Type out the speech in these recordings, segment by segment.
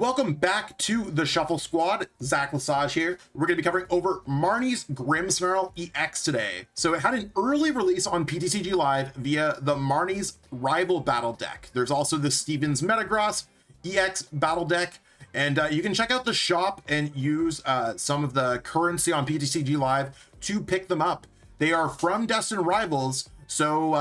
Welcome back to the Shuffle Squad. Zach Lesage here. We're going to be covering over Marnie's Grimmsnarl EX today. So it had an early release on PTCG Live via the Marnie's Rival Battle Deck. There's also the Stevens Metagross EX Battle Deck. And you can check out the shop and use some of the currency on PTCG Live to pick them up. They are from Destined Rivals, so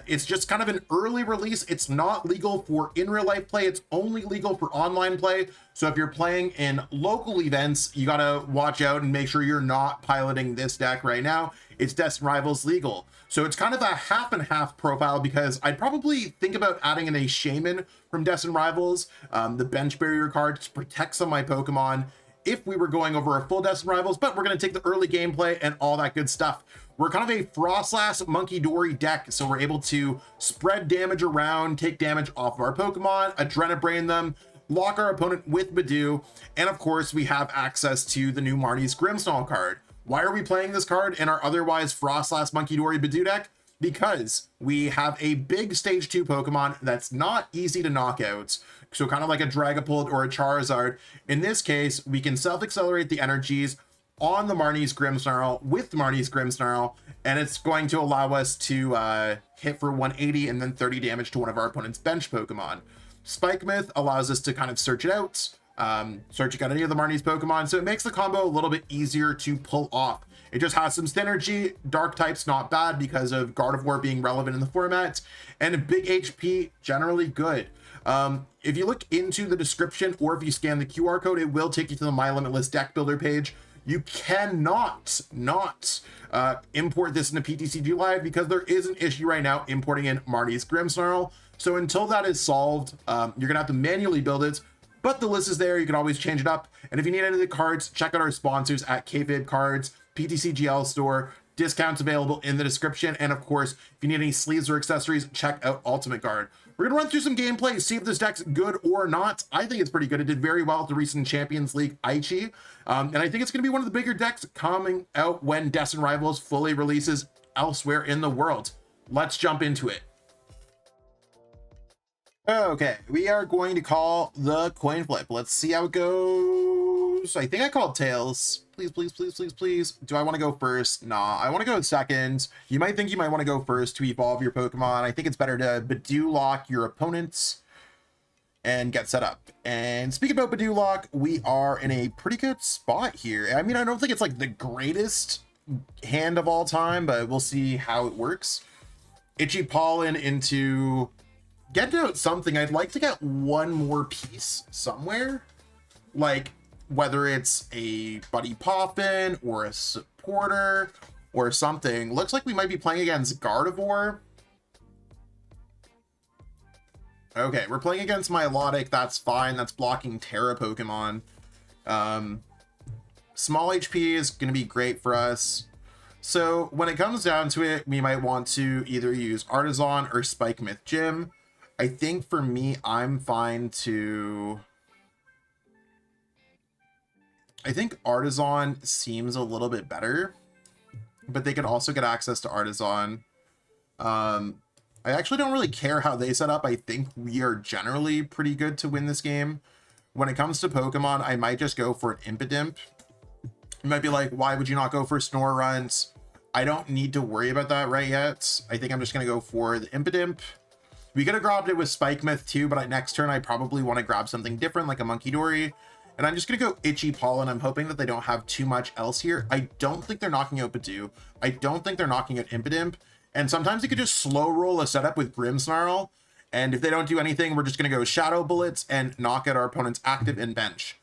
it's just kind of an early release. It's not legal for in real life play. It's only legal for online play. So if you're playing in local events, you gotta watch out and make sure you're not piloting this deck right now. It's Destined Rivals legal. So it's kind of a half and half profile because I'd probably think about adding in a Shaman from Destined Rivals, the bench barrier card to protect some of my Pokemon if we were going over a full Destined Rivals, but we're going to take the early gameplay and all that good stuff. We're kind of a Frostlass Monkey Dory deck, so we're able to spread damage around, take damage off of our Pokemon, Adrenabrain them, lock our opponent with Badoo, and of course we have access to the new Marnie's Grimmsnarl card. Why are we playing this card in our otherwise Frostlass Monkey Dory Badoo deck? Because we have a big stage 2 Pokemon that's not easy to knock out. So kind of like a Dragapult or a Charizard. In this case, we can self-accelerate the energies on the Marnie's Grimmsnarl with Marnie's Grimmsnarl, and it's going to allow us to hit for 180 and then 30 damage to one of our opponent's bench Pokemon. Spike Myth allows us to kind of search it out, searching out any of the Marnie's Pokemon, so it makes the combo a little bit easier to pull off. It just has some synergy. Dark type's not bad because of Gardevoir being relevant in the format, and big HP, generally good. If you look into the description or if you scan the QR code, it will take you to the My Limitless deck builder page. You cannot import this into PTCG Live because there is an issue right now importing in Marnie's Grimmsnarl. So until that is solved, you're gonna have to manually build it, but the list is there. You can always change it up. And if you need any of the cards, check out our sponsors at Kayfabe Cards, PTCGL store, discounts available in the description. And of course, if you need any sleeves or accessories, check out Ultimate Guard. We're gonna run through some gameplay, see if this deck's good or not. I think it's pretty good. It did very well at the recent Champions League Aichi. And I think it's gonna be one of the bigger decks coming out when Destined Rivals fully releases elsewhere in the world. Let's jump into it. Okay, we are going to call the coin flip. Let's see how it goes. I think I called tails. Please, please, please, please, please. Do I want to go first? Nah, I want to go second. You might think you might want to go first to evolve your Pokemon. I think it's better to Badoo lock your opponents and get set up. And speaking about Badoo lock, we are in a pretty good spot here. I mean, I don't think it's like the greatest hand of all time, but we'll see how it works. Itchy Pollen into... Get out something. I'd like to get one more piece somewhere, like whether it's a Buddy Poffin or a supporter or something. Looks like we might be playing against Gardevoir. Okay, we're playing against Milotic. That's fine. That's blocking Terra Pokemon. Small HP is going to be great for us. So when it comes down to it, we might want to either use Artisan or Spike Myth Gym. I think for me, I'm fine to... I think Artisan seems a little bit better, but they could also get access to Artisan. I actually don't really care how they set up. I think we are generally pretty good to win this game. When it comes to Pokemon, I might just go for an Impidimp. You might be like, why would you not go for Snorunt? I don't need to worry about that right yet. I think I'm just going to go for the Impidimp. We could have grabbed it with Spike Myth too, but next turn I probably want to grab something different like a Monkey Dory. And I'm just going to go Itchy Pollen. I'm hoping that they don't have too much else here. I don't think they're knocking out Badoo. I don't think they're knocking out Impidimp. And sometimes you could just slow roll a setup with Grimmsnarl. And if they don't do anything, we're just going to go Shadow Bullets and knock out our opponent's active and bench.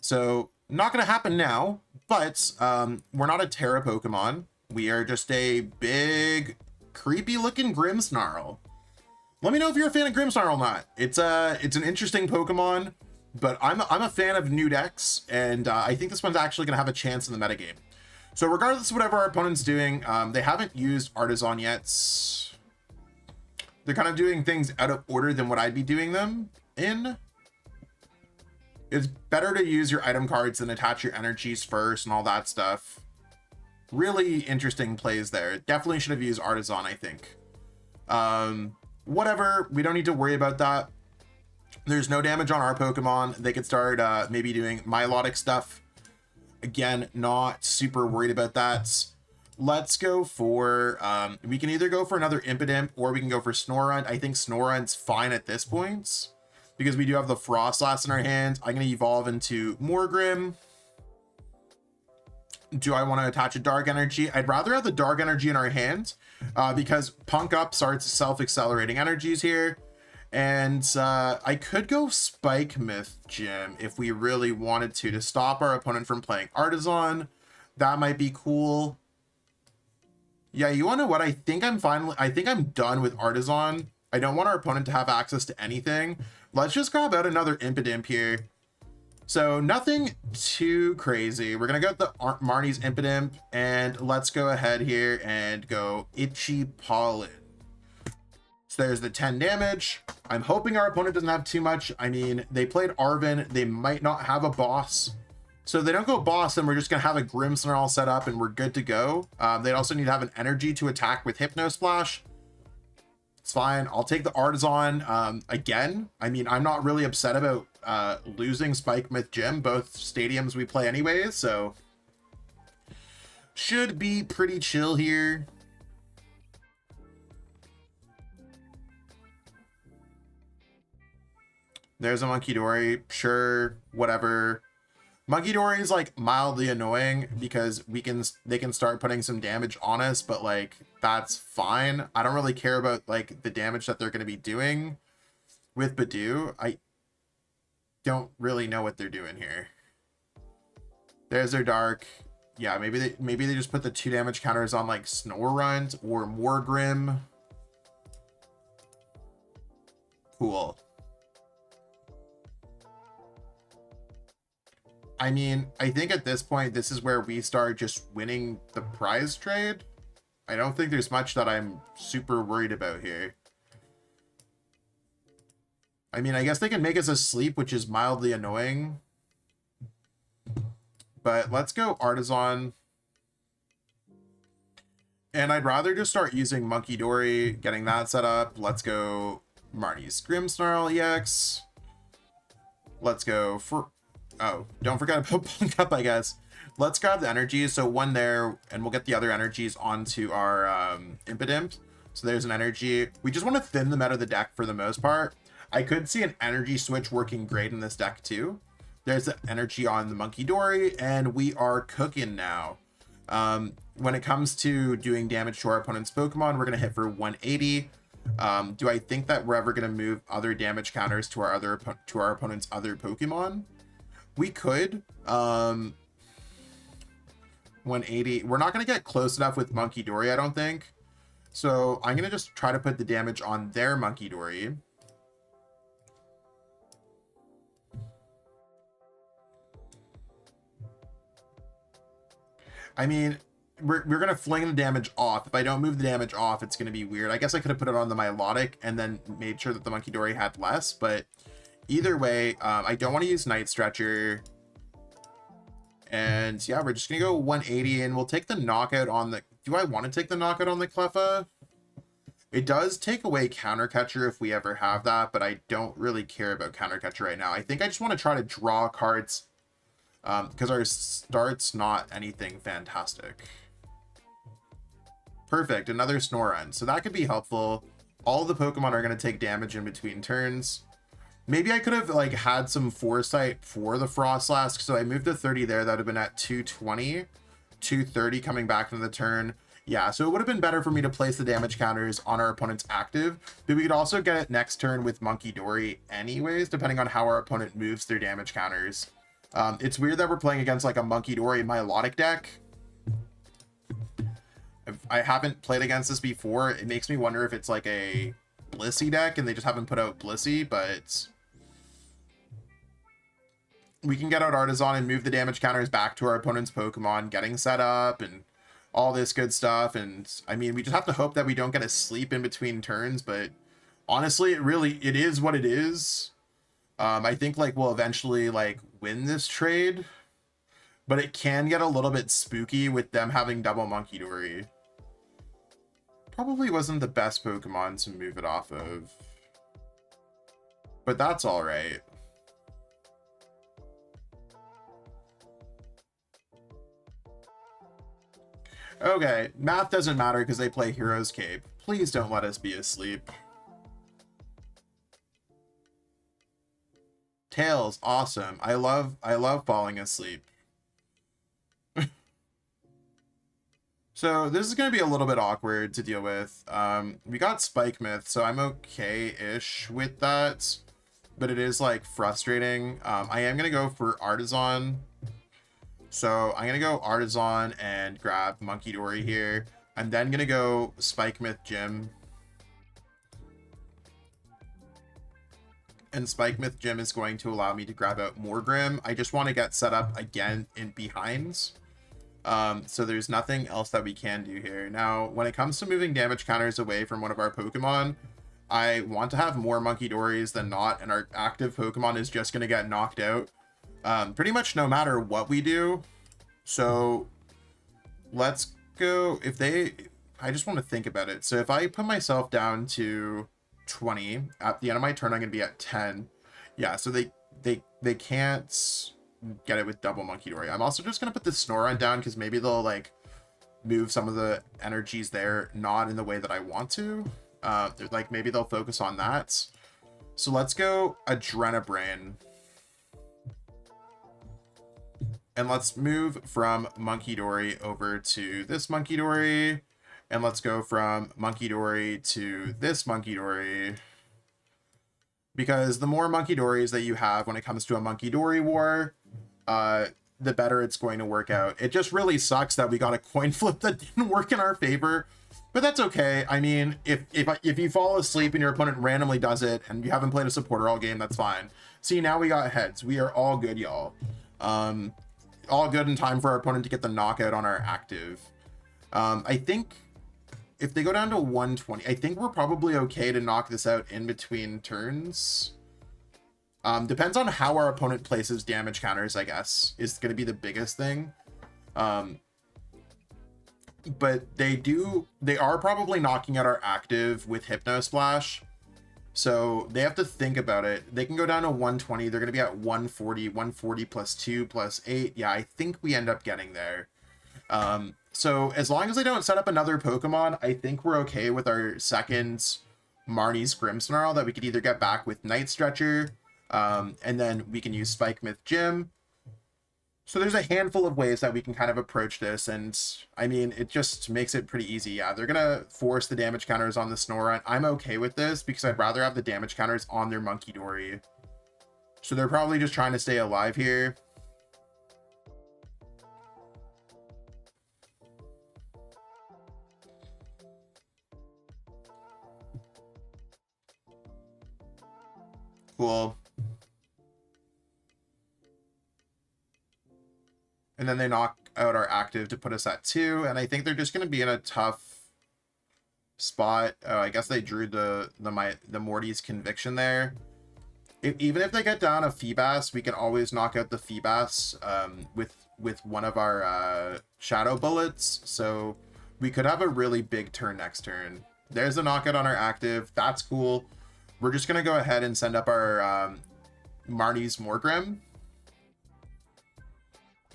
So not going to happen now, but we're not a Terra Pokemon. We are just a big, creepy looking Grimmsnarl. Let me know if you're a fan of Grimmsnarl or not. It's an interesting Pokemon, but I'm a fan of new decks, and I think this one's actually going to have a chance in the metagame. So regardless of whatever our opponent's doing, they haven't used Artisan yet. They're kind of doing things out of order than what I'd be doing them in. It's better to use your item cards than attach your energies first and all that stuff. Really interesting plays there. Definitely should have used Artisan, I think. Whatever, we don't need to worry about that. There's no damage on our Pokemon. They could start maybe doing Milotic stuff. Again, not super worried about that. Let's go for, we can either go for another Impidimp or we can go for Snorunt. I think Snorunt's fine at this point because we do have the Frostlass in our hand. I'm going to evolve into Morgrim. Do I want to attach a Dark Energy? I'd rather have the Dark Energy in our hand because Punk Up starts self-accelerating energies here. And I could go Spike Myth Gym if we really wanted to stop our opponent from playing Artisan. That might be cool. Yeah, you want to know what? I think I'm done with Artisan. I don't want our opponent to have access to anything. Let's just grab out another Impidimp here. So nothing too crazy. We're going to go with the Marnie's Impidimp, and let's go ahead here and go Itchy Pollen. So there's the 10 damage. I'm hoping our opponent doesn't have too much. I mean, they played Arven. They might not have a boss. So if they don't go boss, then we're just going to have a Grimmsnarl set up and we're good to go. They'd also need to have an energy to attack with Hypno Splash. It's fine. I'll take the Artisan again. I mean, I'm not really upset about losing Spike Myth Gym. Both stadiums we play anyways, so should be pretty chill here. There's a Monkey Dory. Sure, whatever. Monkey Dory is like mildly annoying because they can start putting some damage on us, but like that's fine. I don't really care about like the damage that they're going to be doing with Badoo. I don't really know what they're doing here. There's their Dark. Yeah, maybe they just put the 2 damage counters on like Snorunt or Morgrim. Cool. I mean, I think at this point, this is where we start just winning the prize trade. I don't think there's much that I'm super worried about here. I mean, I guess they can make us asleep, which is mildly annoying. But let's go Artisan. And I'd rather just start using Monkey Dory, getting that set up. Let's go Marnie's Grimmsnarl EX. Let's go for... Oh, don't forget about Punk Up, I guess. Let's grab the energies. So one there, and we'll get the other energies onto our Impidimp. So there's an energy. We just want to thin them out of the deck for the most part. I could see an energy switch working great in this deck too. There's the energy on the Monkey Dory, and we are cooking now. When it comes to doing damage to our opponent's Pokemon, we're going to hit for 180. Do I think that we're ever going to move other damage counters to our opponent's other Pokemon? We could. 180. We're not going to get close enough with Monkey Dory, I don't think. So I'm going to just try to put the damage on their Monkey Dory. I mean, we're going to fling the damage off. If I don't move the damage off, it's going to be weird. I guess I could have put it on the Milotic and then made sure that the Monkey Dory had less, but either way, I don't want to use Night Stretcher. And yeah, we're just going to go 180 and we'll take the knockout on the... Do I want to take the knockout on the Cleffa? It does take away Counter Catcher if we ever have that, but I don't really care about Counter Catcher right now. I think I just want to try to draw cards because our start's not anything fantastic. Perfect, another Snorunt. So that could be helpful. All the Pokemon are going to take damage in between turns. Maybe I could have like had some foresight for the Frostlass. So I moved to 30 there. That would have been at 220, 230 coming back into the turn. Yeah, so it would have been better for me to place the damage counters on our opponent's active. But we could also get it next turn with Monkey Dory anyways, depending on how our opponent moves their damage counters. It's weird that we're playing against like a Monkey Dory Milotic deck. I haven't played against this before. It makes me wonder if it's like a Blissey deck and they just haven't put out Blissey, but we can get out Artisan and move the damage counters back to our opponent's Pokemon, getting set up and all this good stuff. And I mean, we just have to hope that we don't get a sleep in between turns, but honestly, it is what it is. I think like we'll eventually like win this trade, but it can get a little bit spooky with them having double Monkey Dory. Probably wasn't the best Pokemon to move it off of. but that's all right. Okay, math doesn't matter because they play Hero's Cape. Please don't let us be asleep. Tails, awesome. I love falling asleep. So this is going to be a little bit awkward to deal with. We got Spike Myth, so I'm okay-ish with that, but it is like frustrating. I am going to go for Artisan. So I'm going to go Artisan and grab Monkey Dory here. I'm then going to go Spike Myth Gym. And Spike Myth Gym is going to allow me to grab out more Grim. I just want to get set up again in behinds. So there's nothing else that we can do here. Now, when it comes to moving damage counters away from one of our Pokemon, I want to have more Monkey Dories than not, and our active Pokemon is just going to get knocked out pretty much no matter what we do. So let's go. I just want to think about it. So if I put myself down to 20 at the end of my turn, I'm going to be at 10. Yeah, so they can't get it with double Monkey Dory. I'm also just going to put the Snorunt down because maybe they'll like move some of the energies there, not in the way that I want to. Like maybe they'll focus on that. So let's go Adrenabrain. And let's move from Monkey Dory over to this Monkey Dory. And let's go from Monkey Dory to this Monkey Dory. Because the more Monkey Dories that you have when it comes to a Monkey Dory war, the better it's going to work out. It just really sucks that we got a coin flip that didn't work in our favor. But that's okay. I mean, if you fall asleep and your opponent randomly does it and you haven't played a supporter all game, that's fine. See, now we got heads. We are all good, y'all. All good in time for our opponent to get the knockout on our active. I think if they go down to 120, I think we're probably okay to knock this out in between turns. Depends on how our opponent places damage counters, I guess, is going to be the biggest thing. But they are probably knocking out our active with Hypno Splash. So they have to think about it. They can go down to 120. They're going to be at 140, 140 plus 2 plus 8. Yeah, I think we end up getting there. So as long as they don't set up another Pokemon, I think we're okay with our second Marnie's Grimmsnarl that we could either get back with Night Stretcher, and then we can use Spike Myth Gym. So there's a handful of ways that we can kind of approach this, and I mean, it just makes it pretty easy. Yeah, they're gonna force the damage counters on the Snorunt. I'm okay with this because I'd rather have the damage counters on their Monkey Dory. So they're probably just trying to stay alive here. Cool. And then they knock out our active to put us at 2. And I think they're just going to be in a tough spot. I guess they drew the Morty's Conviction there. Even if they get down a Feebas, we can always knock out the Feebas with one of our Shadow Bullets. So we could have a really big turn next turn. There's a knockout on our active. That's cool. We're just going to go ahead and send up our Marnie's Morgrim.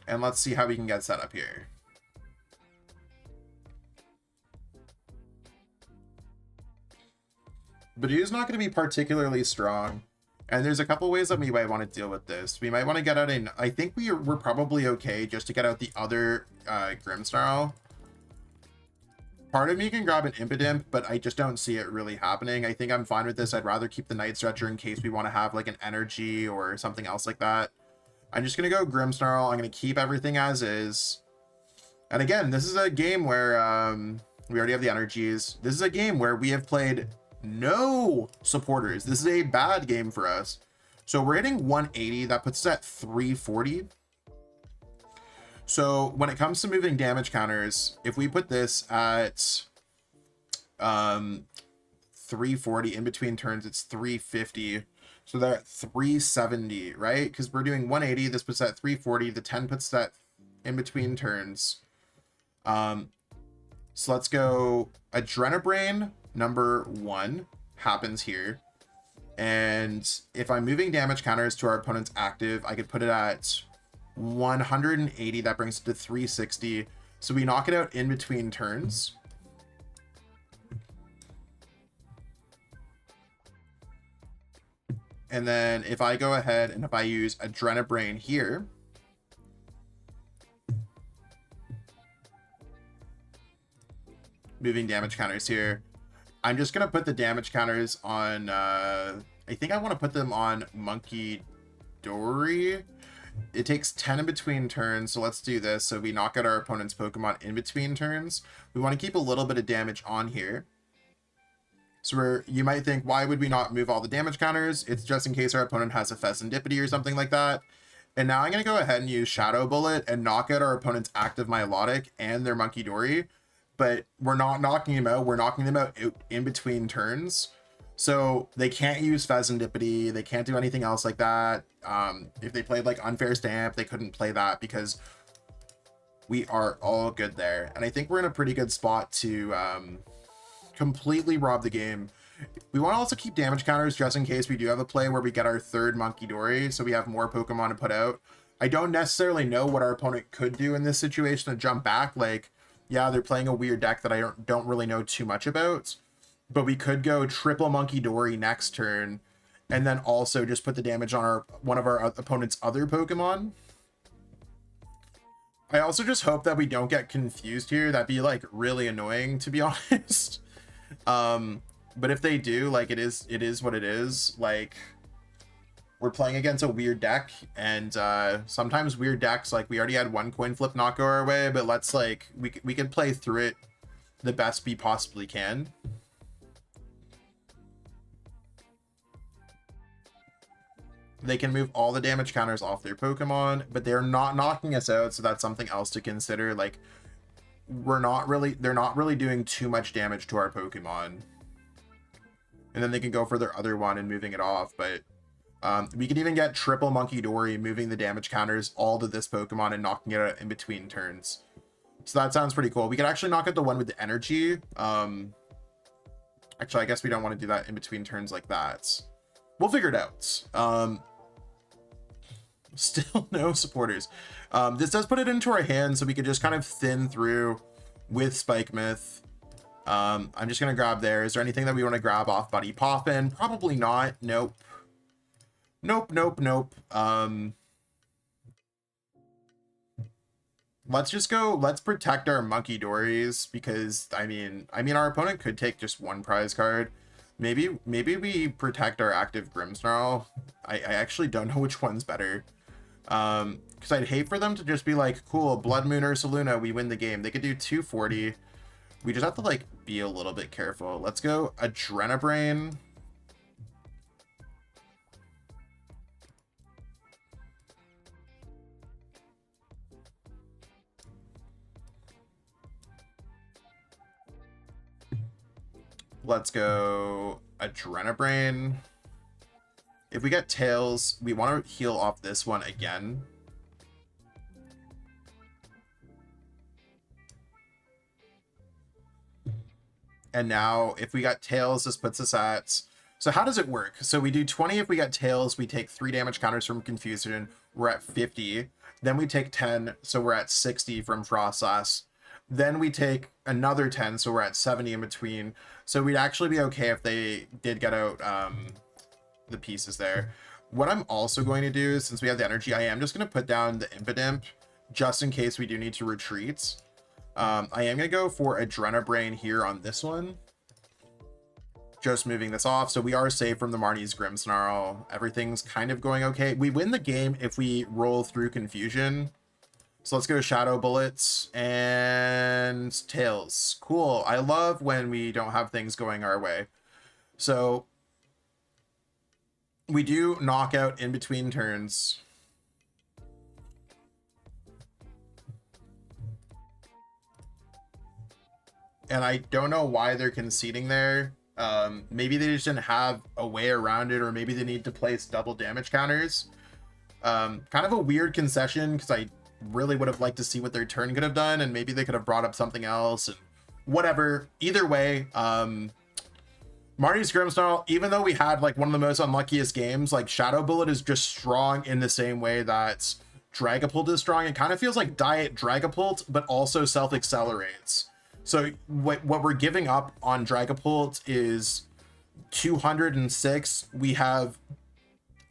And let's see how we can get set up here. Badoo's not going to be particularly strong. And there's a couple ways that we might want to deal with this. We might want to get out a... I think we're probably okay just to get out the other Grimmsnarl. Part of me can grab an Impidimp, but I just don't see it really happening. I think I'm fine with this. I'd rather keep the Night Stretcher in case we want to have like an Energy or something else like that. I'm just going to go Grimmsnarl. I'm going to keep everything as is. And again, this is a game where we already have the energies. This is a game where we have played no supporters. This is a bad game for us. So we're hitting 180. That puts us at 340. So when it comes to moving damage counters, if we put this at 340 in between turns, it's 350. So they're at 370, right? Because we're doing 180. This puts at 340. The 10 puts that in between turns. So let's go Adrenabrain number 1 happens here. And if I'm moving damage counters to our opponent's active, I could put it at 180. That brings it to 360. So we knock it out in between turns. And then if I go ahead and if I use Adrenabrain here, moving damage counters here, I'm just going to put the damage counters on, I think I want to put them on Monkey Dory. It takes 10 in between turns, so let's do this. So we knock out our opponent's Pokemon in between turns. We want to keep a little bit of damage on here. So you might think, why would we not move all the damage counters? It's just in case our opponent has a Pheasantipity or something like that. And now I'm going to go ahead and use Shadow Bullet and knock out our opponent's active Milotic and their Monkey Dory. But we're not knocking them out. We're knocking them out in between turns. So they can't use Pheasantipity. They can't do anything else like that. If they played like Unfair Stamp, they couldn't play that because we are all good there. And I think we're in a pretty good spot to completely rob the game. We want to also keep damage counters just in case we do have a play where we get our third Monkey Dory, so we have more Pokemon to put out. I don't necessarily know what our opponent could do in this situation to jump back. Like, yeah, they're playing a weird deck that I don't really know too much about, but we could go triple Monkey Dory next turn and then also just put the damage on one of our opponent's other Pokemon. I also just hope that we don't get confused here. That'd be like really annoying, to be honest. But if they do, like, it is what it is. Like, we're playing against a weird deck, and sometimes weird decks, like, we already had one coin flip not go our way, but let's, like, we can play through it the best we possibly can. They can move all the damage counters off their Pokemon, but they're not knocking us out, so that's something else to consider. Like, they're not really doing too much damage to our Pokemon. And then they can go for their other one and moving it off, but we could even get triple Monkey Dory, moving the damage counters all to this Pokemon and knocking it out in between turns. So that sounds pretty cool. We could actually knock out the one with the energy. Actually, I guess we don't want to do that in between turns like that. We'll figure it out. Still no supporters. This does put it into our hand, so we could just kind of thin through with Spike Myth. I'm just gonna grab there. Is there anything that we want to grab off Buddy Poppin? Probably not. Nope. Nope. Let's just go. Let's protect our Monkey Dories, because I mean our opponent could take just one prize card. Maybe we protect our active Grimmsnarl. I actually don't know which one's better. Because I'd hate for them to just be like, cool, Blood Moon or Saluna, we win the game. They could do 240. We just have to, like, be a little bit careful. Let's go Adrenabrain. Let's go Adrenabrain. If we get Tails, we want to heal off this one again. And now if we got Tails, this puts us at... So how does it work? So we do 20 if we got Tails. We take 3 damage counters from Confusion. We're at 50. Then we take 10, so we're at 60 from Frostlass. Then we take another 10, so we're at 70 in between. So we'd actually be okay if they did get out the pieces there. What I'm also going to do, since we have the energy, I am just going to put down the Impidimp, just in case we do need to retreat. I am going to go for Adrenabrain here on this one. Just moving this off. So we are safe from the Marnie's Grimmsnarl. Everything's kind of going okay. We win the game if we roll through Confusion. So let's go Shadow Bullets and Tails. Cool. I love when we don't have things going our way. So we do knock out in between turns. And I don't know why they're conceding there. Maybe they just didn't have a way around it, or maybe they need to place double damage counters. Kind of a weird concession, because I really would have liked to see what their turn could have done, and maybe they could have brought up something else, and whatever. Either way, Marnie's Grimmsnarl, even though we had like one of the most unluckiest games, like Shadow Bullet is just strong in the same way that Dragapult is strong. It kind of feels like Diet Dragapult, but also self-accelerates. So what we're giving up on Dragapult is 206. We have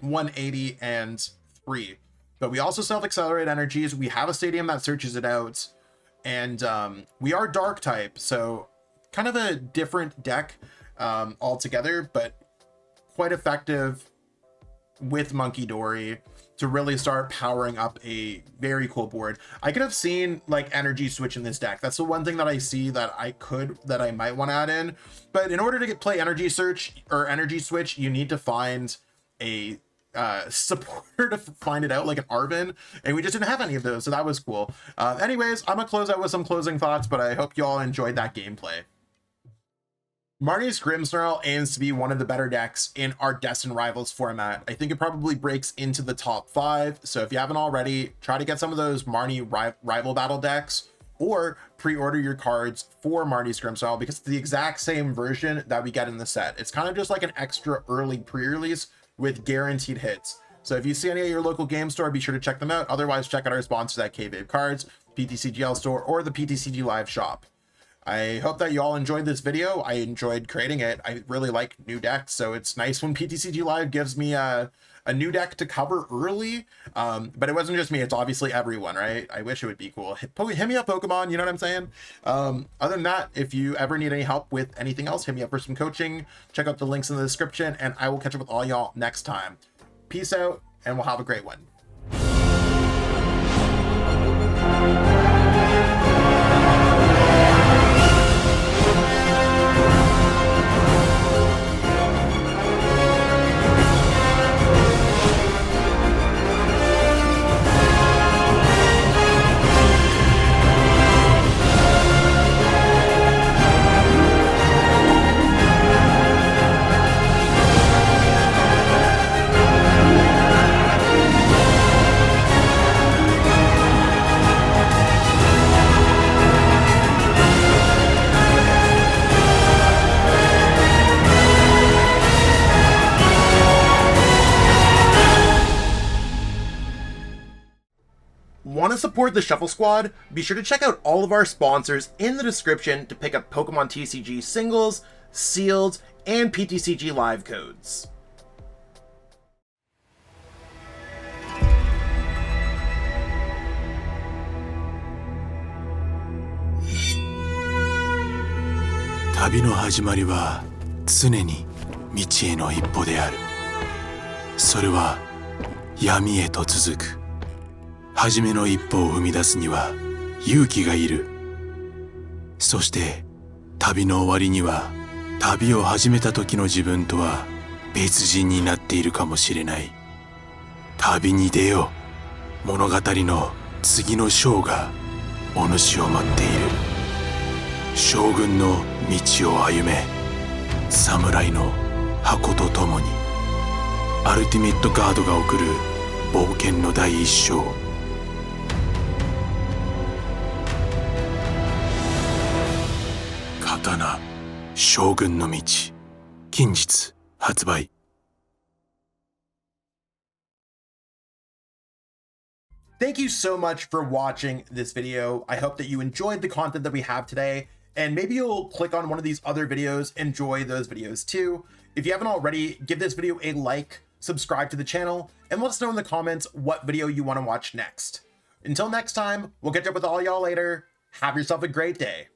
180 and 3. But we also self-accelerate energies. We have a stadium that searches it out. And we are Dark type, so kind of a different deck altogether, but quite effective with Monkey Dory to really start powering up a very cool board. I could have seen like energy switch in this deck. That's the one thing that I see that I might want to add in. But in order to play energy search or energy switch, you need to find a supporter to find it out, like an Arvin, and we just didn't have any of those, so that was cool. Anyways, I'm gonna close out with some closing thoughts, but I hope you all enjoyed that gameplay. Marnie's Grimmsnarl aims to be one of the better decks in our Destined Rivals format. I think it probably breaks into the top 5, so if you haven't already, try to get some of those Marnie rival battle decks, or pre-order your cards for Marnie's Grimmsnarl, because it's the exact same version that we get in the set. It's kind of just like an extra early pre-release with guaranteed hits. So if you see any at your local game store, be sure to check them out. Otherwise, check out our sponsors at K-Babe Cards, PTCGL Store, or the PTCG Live Shop. I hope that you all enjoyed this video. I enjoyed creating it. I really like new decks, so it's nice when PTCG Live gives me a new deck to cover early. But it wasn't just me, it's obviously everyone, right? I wish it would be cool. Hit me up, Pokemon, you know what I'm saying? Other than that, if you ever need any help with anything else, hit me up for some coaching. Check out the links in the description, and I will catch up with all y'all next time. Peace out, and we'll have a great one. Want to support the Shuffle Squad? Be sure to check out all of our sponsors in the description to pick up Pokemon TCG singles, sealed, and PTCG live codes. Tabi no hajimari wa tsune ni michi e no ippo de aru. Sore wa yami e to tsuzuku. 初めの一歩を踏み出すには勇気がいる。そして旅の終わりには旅を始めた時の自分とは別人になっているかもしれない。旅に出よう。物語の次の章がお主を待っている。将軍の道を歩め。侍の箱とともに。アルティメットガードが送る冒険の第一章。刀将軍の道近日発売。Thank you so much for watching this video. I hope that you enjoyed the content that we have today, and maybe you'll click on one of these other videos, enjoy those videos too. If you haven't already, give this video a like, subscribe to the channel, and let us know in the comments what video you want to watch next. Until next time, we'll catch up with all y'all later. Have yourself a great day.